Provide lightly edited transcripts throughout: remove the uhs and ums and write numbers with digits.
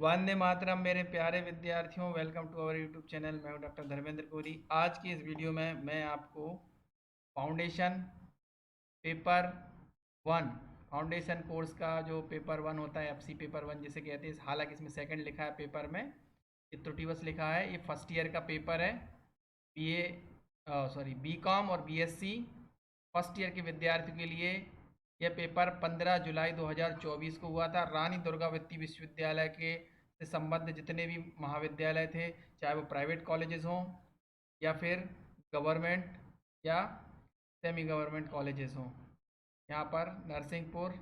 वंदे मातरम मेरे प्यारे विद्यार्थियों, welcome to our YouTube channel. मैं हूं डॉक्टर धर्मेंद्र कोरी। आज की इस वीडियो में मैं आपको foundation paper one, foundation course का जो पेपर वन होता है, एफसी पेपर वन जिसे कहते हैं, हालांकि इसमें सेकंड लिखा है पेपर में, ये त्रुटिवश लिखा है। ये फर्स्ट ईयर का पेपर है। बीए बीकॉम और बीएससी फर्स्ट ईयर के विद्यार्थियों के लिए यह पेपर 15 जुलाई 2024 को हुआ था। रानी दुर्गावती विश्वविद्यालय के से संबद्ध जितने भी महाविद्यालय थे, चाहे वो प्राइवेट कॉलेजेस हों या फिर गवर्नमेंट या सेमी गवर्नमेंट कॉलेजेस हों, यहाँ पर नरसिंहपुर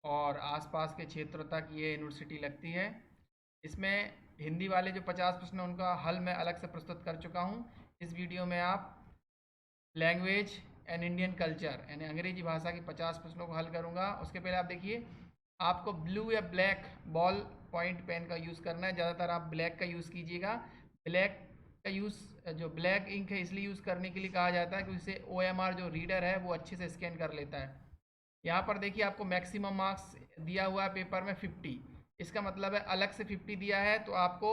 और आसपास के क्षेत्रों तक ये यूनिवर्सिटी लगती है। इसमें हिंदी वाले जो 50 प्रश्न हैं उनका हल मैं अलग से प्रस्तुत कर चुका हूँ। इस वीडियो में आप लैंग्वेज एंड इंडियन कल्चर यानी अंग्रेजी भाषा की 50 प्रश्नों को हल करूँगा। उसके पहले आप देखिए, आपको ब्लू या ब्लैक बॉल पॉइंट पेन का यूज़ करना है। ज़्यादातर आप ब्लैक का यूज़ कीजिएगा। ब्लैक का यूज़, जो ब्लैक इंक है, इसलिए यूज़ करने के लिए कहा जाता है क्योंकि इससे OMR जो रीडर है वो अच्छे से स्कैन कर लेता है। यहाँ पर देखिए, आपको मैक्सिमम मार्क्स दिया हुआ है पेपर में 50। इसका मतलब है अलग से 50 दिया है तो आपको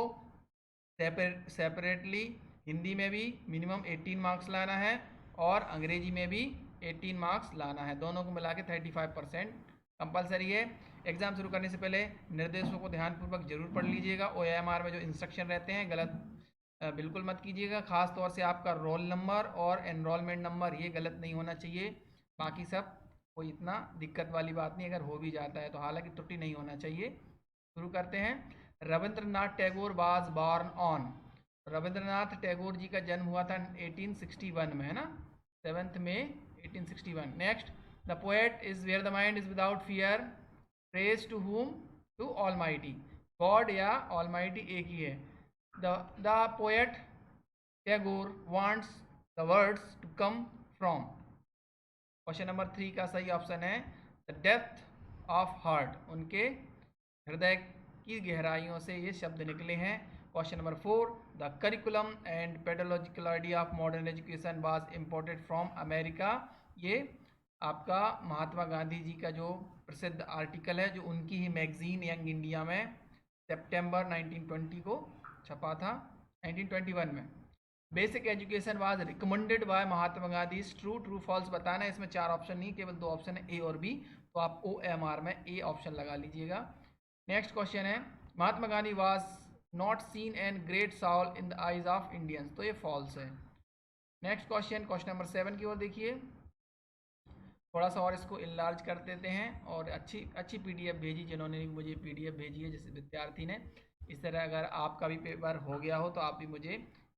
सेपरेटली हिंदी में भी मिनिमम 18 मार्क्स लाना है और अंग्रेजी में भी 18 मार्क्स लाना है। दोनों को मिला के 35% कंपलसरी है। एग्ज़ाम शुरू करने से पहले निर्देशों को ध्यानपूर्वक जरूर पढ़ लीजिएगा। OMR में जो इंस्ट्रक्शन रहते हैं गलत बिल्कुल मत कीजिएगा। खास तौर से आपका रोल नंबर और एनरोलमेंट नंबर ये गलत नहीं होना चाहिए। बाकी सब कोई इतना दिक्कत वाली बात नहीं, अगर हो भी जाता है तो हालांकि त्रुटि नहीं होना चाहिए। शुरू करते हैं। Rabindranath Tagore was born on. Rabindranath Tagore ji का जन्म हुआ था 1861 में, है ना, 7 मई 1861। Next, the poet is where the mind is without fear, praise to whom, to almighty. God या ऑलमाइटी एक ही है। The poet Tagore wants the words to come from. Question number 3 का सही ऑप्शन है द डेप्थ ऑफ हार्ट। उनके हृदय की गहराइयों से ये शब्द निकले हैं। Question number 4, the curriculum and pedological idea of modern education was imported from America. ये आपका महात्मा गांधी जी का जो प्रसिद्ध आर्टिकल है, जो उनकी ही मैगजीन यंग इंडिया में सितंबर 1920 को छपा था, 1921 में। Basic education was recommended by Mahatma Gandhi. True true false बताना है। इसमें 4 ऑप्शन नहीं, केवल 2 ऑप्शन है, ए और बी। तो आप OMR में ए ऑप्शन लगा लीजिएगा। नेक्स्ट क्वेश्चन है, Mahatma Gandhi was not seen an great soul in the eyes of Indians. तो ये फॉल्स है। नेक्स्ट क्वेश्चन, क्वेश्चन नंबर 7 की ओर देखिए। थोड़ा सा और इसको इनलार्ज कर देते हैं और अच्छी अच्छी PDF भेजी, जिन्होंने मुझे PDF भेजी है जिस विद्यार्थी ने। इस तरह अगर आपका भी पेपर हो गया हो तो आप भी मुझे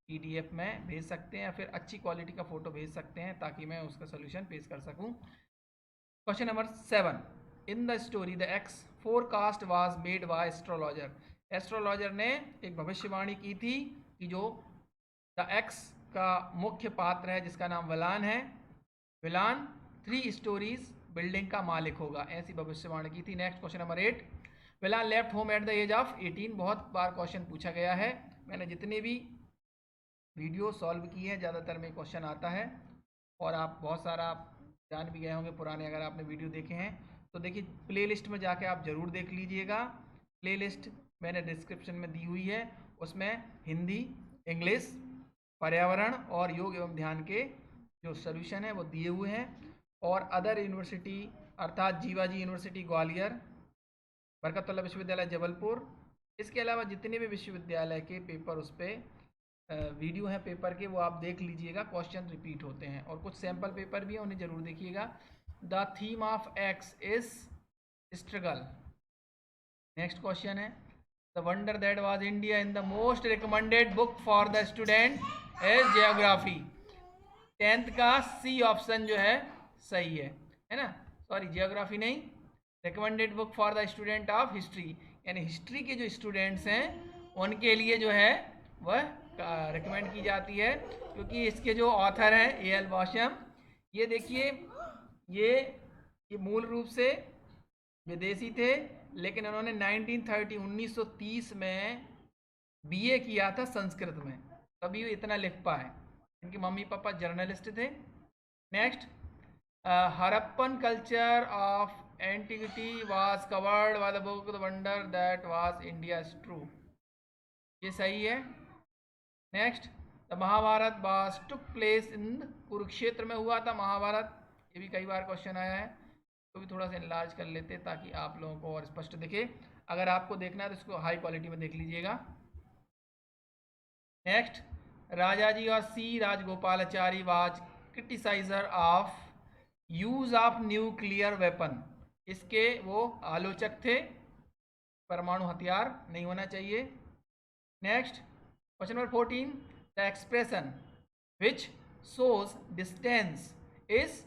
PDF में भेज सकते हैं या फिर अच्छी क्वालिटी का फ़ोटो भेज सकते हैं ताकि मैं उसका सोल्यूशन पेश कर सकूं। Question number 7, in the story the x forecast was made by astrologer. Astrologer ने एक भविष्यवाणी की थी कि जो द एक्स का मुख्य पात्र है जिसका नाम विलान है, विलान 3 स्टोरीज बिल्डिंग का मालिक होगा, ऐसी भविष्यवाणी की थी। Next question number 8, villain left home at the age of 18। बहुत बार क्वेश्चन पूछा गया है। मैंने जितने भी वीडियो सॉल्व किए हैं ज़्यादातर में क्वेश्चन आता है और आप बहुत सारा आप जान भी गए होंगे पुराने, अगर आपने वीडियो देखे हैं तो देखिए प्लेलिस्ट में जाके आप ज़रूर देख लीजिएगा। प्लेलिस्ट मैंने डिस्क्रिप्शन में दी हुई है, उसमें हिंदी, इंग्लिश, पर्यावरण और योग एवं ध्यान के जो सोल्यूशन है वो दिए हुए हैं। और अदर यूनिवर्सिटी अर्थात जीवाजी यूनिवर्सिटी ग्वालियर, बरकतुल्लाह विश्वविद्यालय जबलपुर, इसके अलावा जितने भी विश्वविद्यालय के पेपर उस पर वीडियो हैं पेपर के, वो आप देख लीजिएगा। क्वेश्चन रिपीट होते हैं और कुछ सैम्पल पेपर भी हैं, उन्हें ज़रूर देखिएगा। The theme of X is struggle. Next question है, the wonder that was India in the most recommended book for the student is geography. 10th का C ऑप्शन जो है सही है ना, सॉरी जियोग्राफी नहीं, recommended book for the student of history, यानी history के जो स्टूडेंट्स हैं उनके लिए जो है वह रिकमेंड की जाती है, क्योंकि इसके जो ऑथर हैं A.L. बॉशम, ये देखिए ये मूल रूप से विदेशी थे, लेकिन उन्होंने 1930 में BA किया था संस्कृत में, तभी वो इतना लिख पाए। इनके मम्मी पापा जर्नलिस्ट थे। Next, Harappan culture of antiquity was covered by the book the wonder that was India is true. ये सही है। Next, the Mahabharata was took place in Kurukshetra में हुआ था महाभारत। ये भी कई बार क्वेश्चन आया है, तो भी थोड़ा सा इनलार्ज कर लेते ताकि आप लोगों को और स्पष्ट दिखे। अगर आपको देखना है तो इसको हाई क्वालिटी में देख लीजिएगा। नेक्स्ट, राजा जी और C Rajagopalachari was criticizer of use of nuclear weapon. इसके वो आलोचक थे, परमाणु हथियार नहीं होना चाहिए। Next, question number 14, the expression which shows distance is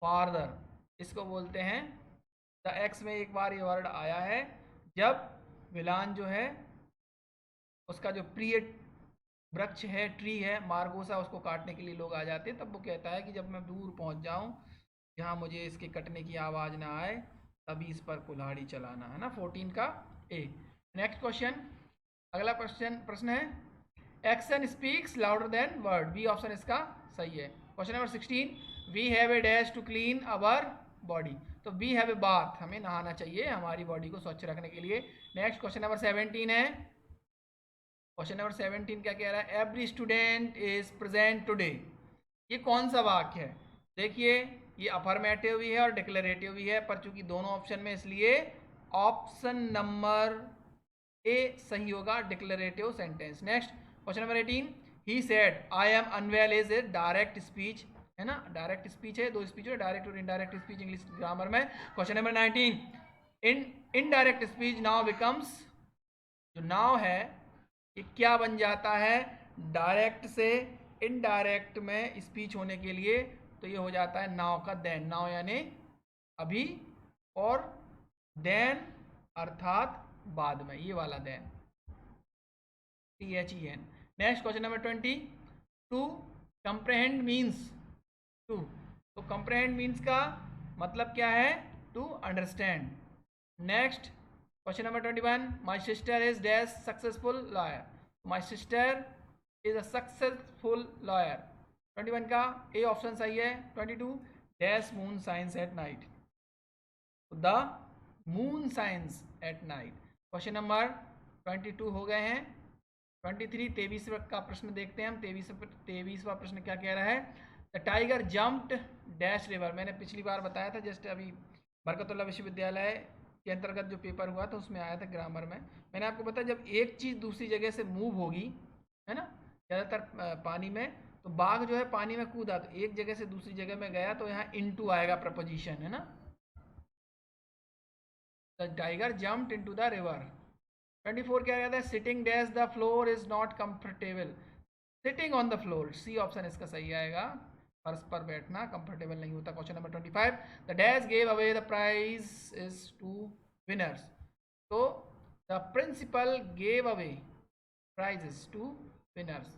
farther. इसको बोलते हैं, द एक्स में एक बार ये वर्ड आया है जब विलान जो है उसका जो प्रिय वृक्ष है, ट्री है, मार्गोसा, उसको काटने के लिए लोग आ जाते हैं, तब वो कहता है कि जब मैं दूर पहुंच जाऊं जहां मुझे इसके कटने की आवाज़ ना आए तभी इस पर कुल्हाड़ी चलाना, है ना। 14 का ए। नेक्स्ट क्वेश्चन, अगला प्रश्न है action speaks louder than word. B option इसका सही है। Question number 16, we have a dash to clean our body. तो वी हैव ए बाथ, हमें नहाना चाहिए हमारी बॉडी को स्वच्छ रखने के लिए। नेक्स्ट क्वेश्चन नंबर 17 है, क्वेश्चन नंबर 17 क्या कह रहा है, every student is present today. ये कौन सा वाक्य है? देखिए, ये अफर्मेटिव भी है और डिक्लेरेटिव भी है, पर चूंकि दोनों ऑप्शन में, इसलिए ऑप्शन नंबर ए सही होगा, declarative sentence. Next question number 18, he said I am unwell is a direct speech, है ना। डायरेक्ट स्पीच है, दो स्पीच है, डायरेक्ट और इनडायरेक्ट स्पीच इंग्लिश ग्रामर में। Question number 19, indirect speech now becomes, जो नाउ है ये क्या बन जाता है? डायरेक्ट से इनडायरेक्ट में स्पीच होने के लिए तो ये हो जाता है नाउ का देन। नाउ यानी अभी, और देन अर्थात बाद में, ये वाला then, THEN। Next question number 20, to comprehend means to. तो कंप्रहेंड मीन्स का मतलब क्या है? To understand. Next question number 21, my sister is dash successful lawyer. My sister is a successful lawyer. 21 का ए ऑप्शन सही है। 22, dash moon shines at night. The moon shines at night. Question number 22 हो गए हैं। 23, 23 का प्रश्न देखते हैं हम। 23वां प्रश्न क्या कह रहा है, the tiger jumped dash river. मैंने पिछली बार बताया था, जस्ट अभी बरकतुल्लाह विश्वविद्यालय के अंतर्गत जो पेपर हुआ था उसमें आया था ग्रामर में। मैंने आपको बताया जब एक चीज़ दूसरी जगह से मूव होगी, है ना, ज़्यादातर पानी में, तो बाघ जो है पानी में कूदा, तो एक जगह से दूसरी जगह में गया, तो यहाँ इनटू आएगा प्रपोजिशन, है ना। The tiger jumped into the river. 24 क्या कहता है, sitting dash the floor is not comfortable. Sitting on the floor, C option इसका सही आएगा, फर्श पर बैठना कंफर्टेबल नहीं होता। Question number 25, the dash gave away the prize is to winners. तो the principal gave away prizes to winners.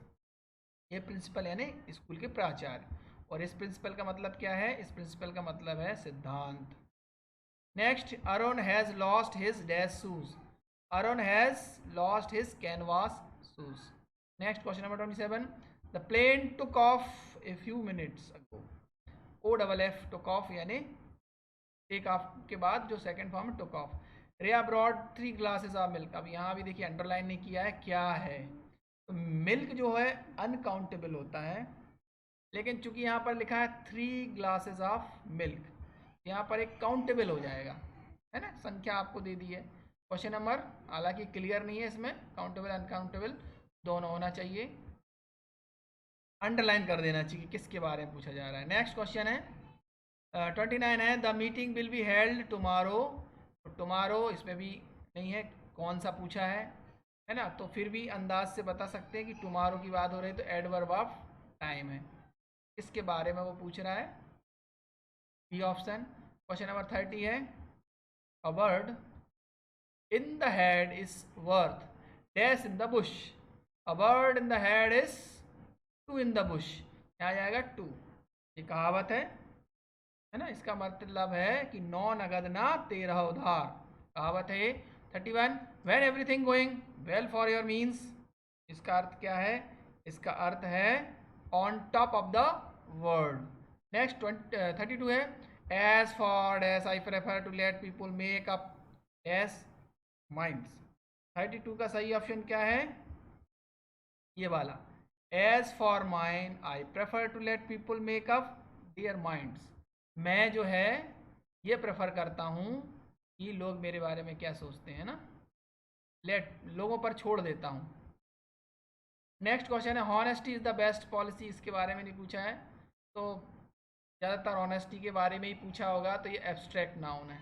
ये प्रिंसिपल यानी स्कूल के प्राचार्य, और इस प्रिंसिपल का मतलब क्या है? इस प्रिंसिपल का मतलब है सिद्धांत। Next, Arun has lost his dash shoes. Arun has lost his canvas shoes. Next question number 27, the plane took off a few minutes ago. OFF took off यानी टेक ऑफ के बाद जो सेकंड फॉर्म है took off. Riya brought 3 glasses of milk. अब यहाँ भी देखिए underline नहीं किया है, क्या है? तो मिल्क जो है अनकाउंटेबल होता है, लेकिन चूंकि यहाँ पर लिखा है 3 ग्लासेस ऑफ मिल्क, यहाँ पर एक काउंटेबल हो जाएगा, है ना, संख्या आपको दे दी है। क्वेश्चन नंबर हालांकि क्लियर नहीं है, इसमें काउंटेबल अनकाउंटेबल दोनों होना चाहिए, अंडरलाइन कर देना चाहिए किसके बारे में पूछा जा रहा है। नेक्स्ट क्वेश्चन है 29 है, the meeting will be held tomorrow. Tomorrow इसमें भी नहीं है, कौन सा पूछा है ना, तो फिर भी अंदाज से बता सकते हैं कि टुमारो की बात हो रही है, तो एडवर्ब ऑफ टाइम है, इसके बारे में वो पूछ रहा है, बी ऑप्शन। क्वेश्चन नंबर 30 है, a word in the head is worth dash in the bush. A bird in the head is two in the bush. क्या आ जाएगा? टू। ये कहावत है ना, इसका मतलब है कि 9 नगद ना 13 उधार, कहावत है। 31, when everything going well for your means. इसका अर्थ क्या है? इसका अर्थ है on top of the world. Next 32 है, as for dash I prefer to let people make up dash minds. 32 का सही ऑप्शन क्या है? ये वाला, as for mind I prefer to let people make up their minds. मैं जो है ये प्रेफर करता हूँ कि लोग मेरे बारे में क्या सोचते हैं ना, लेट लोगों पर छोड़ देता हूँ। नेक्स्ट क्वेश्चन है honesty is the best policy. इसके बारे में नहीं पूछा है, तो ज़्यादातर ऑनेस्टी के बारे में ही पूछा होगा, तो ये एब्स्ट्रैक्ट नाउन है।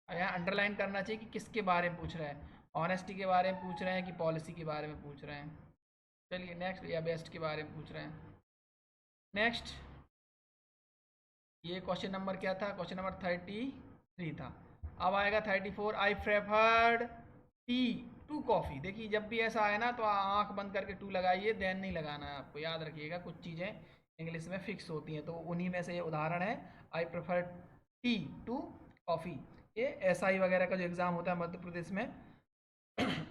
यहाँ अंडरलाइन करना चाहिए कि किसके बारे में पूछ रहे हैं, ऑनेस्टी के बारे में पूछ रहे हैं कि पॉलिसी के बारे में पूछ रहे हैं। चलिए नेक्स्ट, या बेस्ट के बारे में पूछ रहे हैं। नेक्स्ट, ये क्वेश्चन नंबर क्या था? क्वेश्चन नंबर 33 था। अब आएगा 34। I preferred tea to coffee. देखिए जब भी ऐसा आए ना तो आंख बंद करके टू लगाइए, देन नहीं लगाना है आपको। याद रखिएगा कुछ चीज़ें इंग्लिश में फिक्स होती हैं, तो उन्हीं में से ये उदाहरण है। I prefer tea to coffee. ये एसआई वगैरह का जो एग्ज़ाम होता है मध्य प्रदेश में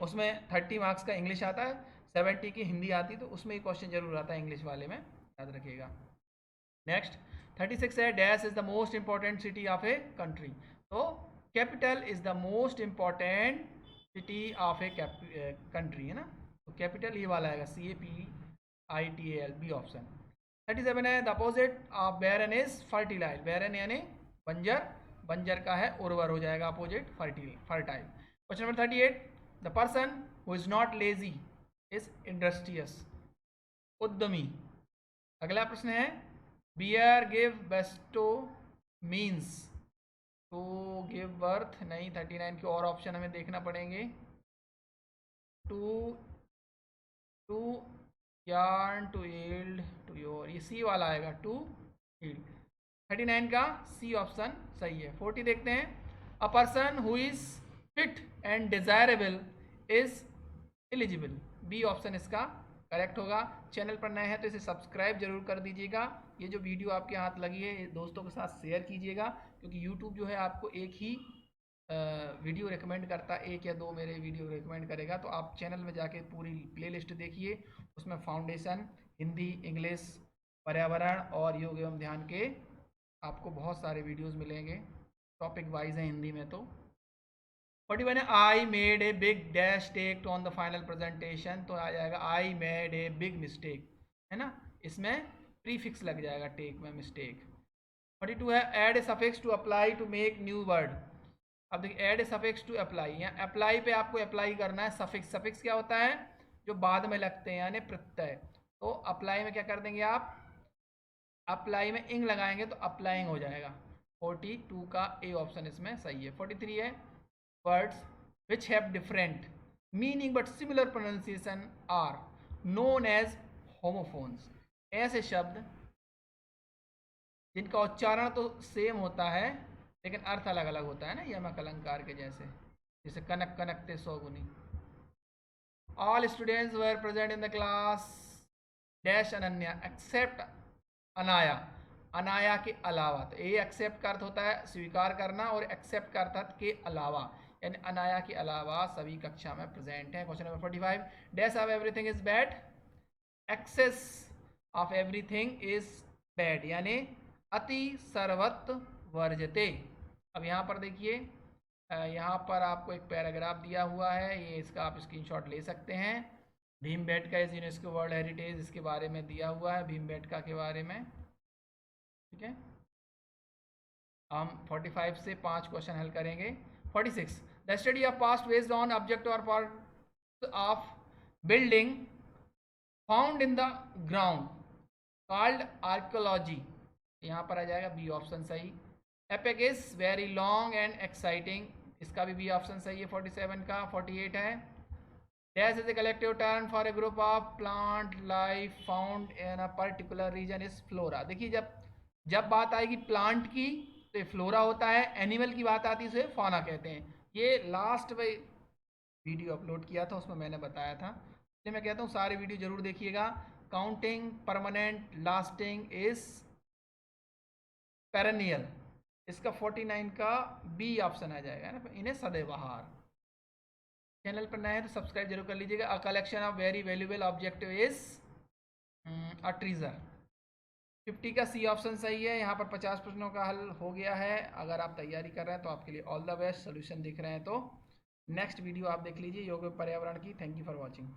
उसमें 30 मार्क्स का इंग्लिश आता है, 70 की हिंदी आती, तो उसमें ये क्वेश्चन जरूर आता है इंग्लिश वाले में, याद रखिएगा। नेक्स्ट 36 है dash is the most important city of a country. तो capital is the most important city of a country है ना, तो कैपिटल ये वाला आएगा, CAPITAL, बी ऑप्शन। 37 है the opposite of barren is fertilize. Barren यानी बंजर, बंजर का है उर्वर हो जाएगा opposite fertile. Question number 38 the person who is not lazy is industrious, उद्यमी। अगला प्रश्न है bear give bestow means to give birth. नहीं, 39 के और ऑप्शन हमें देखना पड़ेंगे। To to yarn to yield to your, ये सी वाला आएगा, टू यील्ड। 39 का सी ऑप्शन सही है। 40 देखते हैं। A person who is fit and desirable is eligible, B option इसका करेक्ट होगा। चैनल पर नए हैं तो इसे सब्सक्राइब जरूर कर दीजिएगा। ये जो वीडियो आपके हाथ लगी है दोस्तों के साथ शेयर कीजिएगा, क्योंकि यूट्यूब जो है आपको एक ही वीडियो रिकमेंड करता है, एक या दो मेरे वीडियो रिकमेंड करेगा। तो आप चैनल में जाके पूरी प्लेलिस्ट देखिए, उसमें फाउंडेशन, हिंदी, इंग्लिश, पर्यावरण और योग एवं ध्यान के आपको बहुत सारे वीडियोस मिलेंगे, टॉपिक वाइज हैं हिंदी में। तो 41 है I made a big dash take on the final presentation. तो आ जाएगा I made a big mistake, है ना, इसमें प्रीफिक्स लग जाएगा टेक में, मिस्टेक। 42 है add a suffix to apply to make new word. अब देखिए add a suffix to apply, यहाँ अप्लाई पे आपको अप्लाई करना है सफिक्स। सफिक्स क्या होता है? जो बाद में लगते हैं, यानी प्रत्यय। तो अप्लाई में क्या कर देंगे आप? अप्लाई में इंग लगाएंगे तो अप्लाइंग हो जाएगा। 42 का ए ऑप्शन इसमें सही है। 43 है words which have different meaning but similar pronunciation are known as homophones. ऐसे शब्द जिनका उच्चारण तो सेम होता है लेकिन अर्थ अलग अलग होता है ना, यमक अलंकार के जैसे, जैसे कनक कनकते सौगुनी। All students were present in the class dash Ananya except Anaya. Anaya के अलावा, तो ये एक्सेप्ट का अर्थ होता है स्वीकार करना, और एक्सेप्ट का अर्थ के अलावा, यानी अनाया के अलावा सभी कक्षा में प्रेजेंट है। Question number 45 dash of everything is bad, excess of everything is bad, यानी अति सर्वत्र वर्जते। अब यहाँ पर देखिए, यहाँ पर आपको एक पैराग्राफ दिया हुआ है, ये इसका आप स्क्रीनशॉट ले सकते हैं। Bhimbetka is UNESCO world heritage, इसके बारे में दिया हुआ है, भीमबेटका के बारे में। ठीक है, हम 45 से 5 क्वेश्चन हल करेंगे। 46 the study of past based on object और part of building found in the ground called archaeology. यहाँ पर आ जाएगा बी ऑप्शन सही। Epic is very long and exciting, इसका भी बी ऑप्शन सही है 47 का। 48 है dash is a collective term for a group of plant life found in a particular region is flora. देखिए जब बात आएगी प्लांट की तो फ्लोरा होता है, एनिमल की बात आती है उसे फौना कहते हैं। ये लास्ट में वीडियो अपलोड किया था, उसमें मैंने बताया था, इसलिए मैं कहता हूँ सारे वीडियो जरूर देखिएगा। Counting permanent lasting is perennial, इसका 49 का बी ऑप्शन आ जाएगा ना, इन्हें सदैबहार। चैनल पर नए हैं तो सब्सक्राइब जरूर कर लीजिएगा। A collection of very valuable object is a treasure. 50 का सी ऑप्शन सही है। यहाँ पर 50 प्रश्नों का हल हो गया है। अगर आप तैयारी कर रहे हैं तो आपके लिए ऑल द बेस्ट। सोल्यूशन दिख रहे हैं तो नेक्स्ट वीडियो आप देख लीजिए योग पर्यावरण की। Thank you for watching.